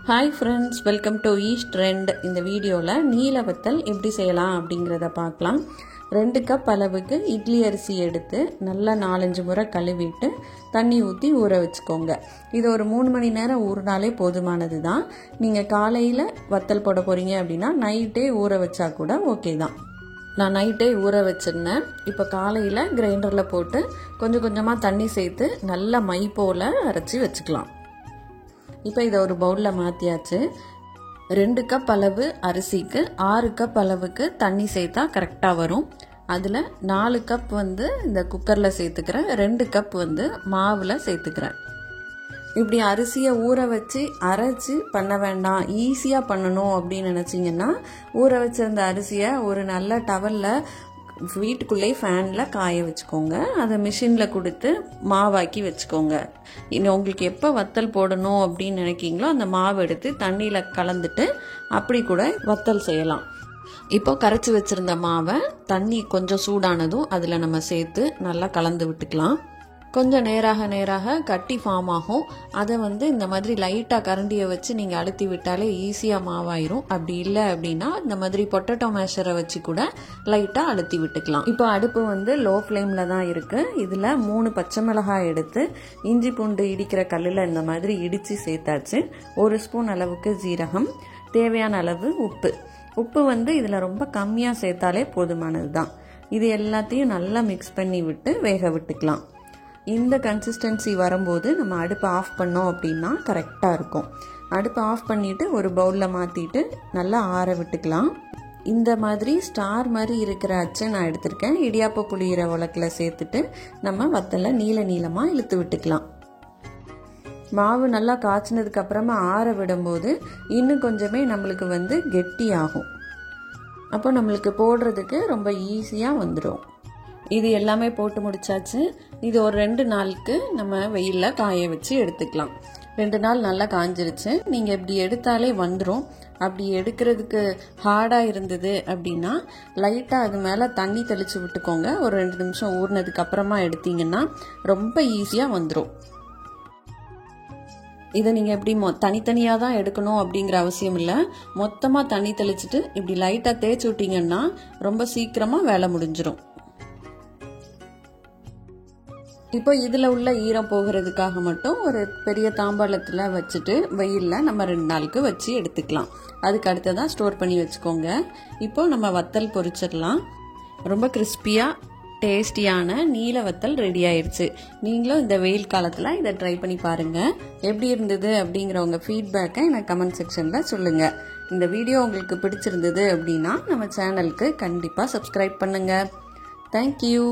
Hi friends, welcome to East Trend. இந்த வீடியோவில் நீல வத்தல் எப்படி செய்யலாம் அப்படிங்கிறத பார்க்கலாம். 2 கப் அளவுக்கு இட்லி அரிசி எடுத்து நல்லா 4-5 முறை கழுவிட்டு தண்ணி ஊற்றி ஊற வச்சுக்கோங்க. இது ஒரு 3 மணி நேரம் ஊறினாலே போதுமானது தான். நீங்கள் காலையில் வத்தல் போட போகிறீங்க அப்படின்னா நைட்டே ஊற வச்சா கூட ஓகே தான். நான் நைட்டே ஊற வச்சிருந்தேன். இப்போ காலையில் கிரைண்டரில் போட்டு கொஞ்சம் கொஞ்சமாக தண்ணி சேர்த்து நல்லா மை போல் அரைச்சி வச்சுக்கலாம். இப்போ இதை ஒரு பவுலில் மாற்றியாச்சு. 2 கப் அளவு அரிசிக்கு 6 கப் அளவுக்கு தண்ணி சேர்த்தா கரெக்டாக வரும். அதில் 4 கப் இந்த குக்கரில் சேர்த்துக்கிறேன், 2 கப் மாவில் சேர்த்துக்கிறேன். இப்படி அரிசியை ஊற வச்சு அரைச்சி பண்ண வேண்டாம், ஈஸியாக பண்ணணும் அப்படின்னு நினச்சிங்கன்னா ஊற வச்சிருந்த அரிசியை ஒரு நல்ல டவலில் வீட்டுக்குள்ளே ஃபேனில் காய வச்சுக்கோங்க. அதை மிஷினில் கொடுத்து மாவாக்கி வச்சுக்கோங்க. இன்னும் உங்களுக்கு எப்போ வத்தல் போடணும் அப்படின்னு நினைக்கிங்களோ அந்த மாவு எடுத்து தண்ணியில் கலந்துட்டு அப்படி கூட வத்தல் செய்யலாம். இப்போ கரைச்சி வச்சுருந்த மாவை தண்ணி கொஞ்சம் சூடானதும் அதில் நம்ம சேர்த்து நல்லா கலந்து விட்டுக்கலாம். கொஞ்சம் நேராக கட்டி ஃபார்ம் ஆகும். அதை இந்த மாதிரி லைட்டாக கரண்டியை வச்சு நீங்கள் அழுத்தி விட்டாலே ஈஸியாக மாவாயிரும். அப்படி இல்லை அப்படின்னா இந்த மாதிரி பொட்டேட்டோ மேஷரை வச்சு கூட லைட்டாக அழுத்தி விட்டுக்கலாம். இப்போ அடுப்பு லோ ஃப்ளேமில் தான் இருக்குது. இதில் 3 பச்சை மிளகாய் எடுத்து இஞ்சி பூண்டு இடிக்கிற கல்லில் இந்த மாதிரி இடித்து சேர்த்தாச்சு. 1 ஸ்பூன் அளவுக்கு ஜீரகம், தேவையான அளவு உப்பு இதில் ரொம்ப கம்மியாக சேர்த்தாலே போதுமானது தான். இது எல்லாத்தையும் நல்லா மிக்ஸ் பண்ணி விட்டு வேக விட்டுக்கலாம். இந்த கன்சிஸ்டன்சி வரும்போது நம்ம அடுப்பை ஆஃப் பண்ணோம் அப்படின்னா கரெக்டாக இருக்கும். அடுப்பை ஆஃப் பண்ணிவிட்டு ஒரு பவுலில் மாற்றிட்டு நல்லா ஆற விட்டுக்கலாம். இந்த மாதிரி ஸ்டார் மாதிரி இருக்கிற அச்சை நான் எடுத்திருக்கேன். இடியாப்ப புளியிற உலக்கில் சேர்த்துட்டு நம்ம வத்தலை நீளமாக இழுத்து விட்டுக்கலாம். மாவு நல்லா காய்ச்சினதுக்கு அப்புறமா ஆற விடும்போது இன்னும் கொஞ்சமே நம்மளுக்கு கெட்டி ஆகும். அப்போ நம்மளுக்கு போடுறதுக்கு ரொம்ப ஈஸியாக வந்துடும். இது எல்லாமே போட்டு முடிச்சாச்சு. இது ஒரு 2 நாளுக்கு நம்ம வெயிலில் காய வச்சு எடுத்துக்கலாம். 2 நாள் நல்லா காஞ்சிருச்சு. நீங்கள் இப்படி எடுத்தாலே வந்துடும். அப்படி எடுக்கிறதுக்கு ஹார்டாக இருந்தது அப்படின்னா லைட்டாக அது மேலே தண்ணி தெளித்து விட்டுக்கோங்க. ஒரு 2 நிமிஷம் ஊறினதுக்கு அப்புறமா எடுத்தீங்கன்னா ரொம்ப ஈஸியாக வந்துடும். இதை நீங்கள் எப்படி தனித்தனியாக தான் எடுக்கணும் அப்படிங்கிற அவசியம் இல்லை. மொத்தமாக தண்ணி தெளிச்சுட்டு இப்படி லைட்டாக தேய்ச்சி விட்டீங்கன்னா ரொம்ப சீக்கிரமாக வேலை முடிஞ்சிடும். இப்போ இதில் உள்ள ஈரம் போகிறதுக்காக மட்டும் ஒரு பெரிய தாம்பாளத்தில் வச்சுட்டு வெயிலில் நம்ம 2 நாளுக்கு வச்சு எடுத்துக்கலாம். அதுக்கு அடுத்ததான் ஸ்டோர் பண்ணி வச்சுக்கோங்க. இப்போ நம்ம வத்தல் பொரிச்சிடலாம். ரொம்ப கிறிஸ்பியாக டேஸ்டியான நீல வத்தல் ரெடி ஆயிடுச்சு. நீங்களும் இந்த வெயில் காலத்தில் இதை ட்ரை பண்ணி பாருங்கள். எப்படி இருந்தது அப்படிங்கிற உங்கள் ஃபீட்பேக்கை எனக்கு கமெண்ட் செக்ஷனில் சொல்லுங்கள். இந்த வீடியோ உங்களுக்கு பிடிச்சிருந்தது அப்படின்னா நம்ம சேனலுக்கு கண்டிப்பாக சப்ஸ்கிரைப் பண்ணுங்கள். தேங்க்யூ.